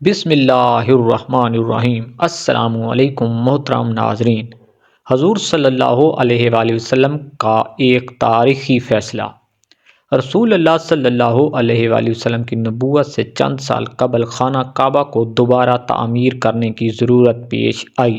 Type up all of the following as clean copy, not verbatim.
بسم اللہ الرحمن الرحیم۔ السلام علیکم محترم ناظرین۔ حضور صلی اللہ علیہ وآلہ وسلم کا ایک تاریخی فیصلہ۔ رسول اللہ صلی اللہ علیہ وآلہ وسلم کی نبوت سے چند سال قبل خانہ کعبہ کو دوبارہ تعمیر کرنے کی ضرورت پیش آئی۔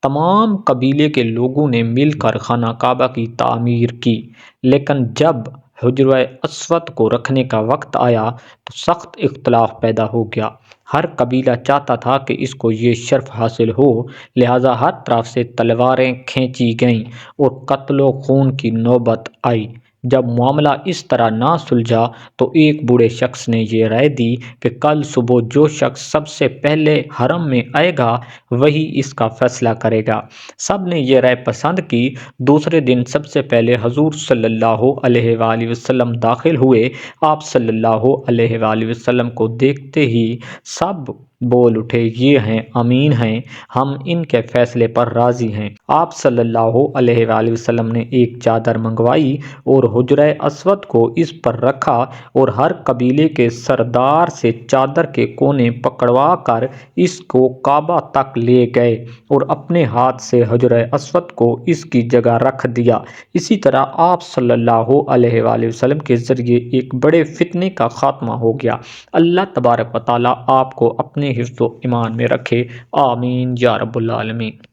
تمام قبیلے کے لوگوں نے مل کر خانہ کعبہ کی تعمیر کی، لیکن جب حجر اسود کو رکھنے کا وقت آیا تو سخت اختلاف پیدا ہو گیا۔ ہر قبیلہ چاہتا تھا کہ اس کو یہ شرف حاصل ہو، لہٰذا ہر طرف سے تلواریں کھینچی گئیں اور قتل و خون کی نوبت آئی۔ جب معاملہ اس طرح نہ سلجھا تو ایک بوڑھے شخص نے یہ رائے دی کہ کل صبح جو شخص سب سے پہلے حرم میں آئے گا وہی اس کا فیصلہ کرے گا۔ سب نے یہ رائے پسند کی۔ دوسرے دن سب سے پہلے حضور صلی اللہ علیہ وآلہ وسلم داخل ہوئے۔ آپ صلی اللہ علیہ وآلہ وسلم کو دیکھتے ہی سب بول اٹھے، یہ ہیں، امین ہیں، ہم ان کے فیصلے پر راضی ہیں۔ آپ صلی اللہ علیہ وآلہ وسلم نے ایک چادر منگوائی اور حجرہ اسود کو اس پر رکھا اور ہر قبیلے کے سردار سے چادر کے کونے پکڑوا کر اس کو کعبہ تک لے گئے اور اپنے ہاتھ سے حجرہ اسود کو اس کی جگہ رکھ دیا۔ اسی طرح آپ صلی اللہ علیہ وآلہ وسلم کے ذریعے ایک بڑے فتنے کا خاتمہ ہو گیا۔ اللہ تبارک و تعالیٰ آپ کو اپنے حفظ و ایمان میں رکھے، آمین یا رب العالمین۔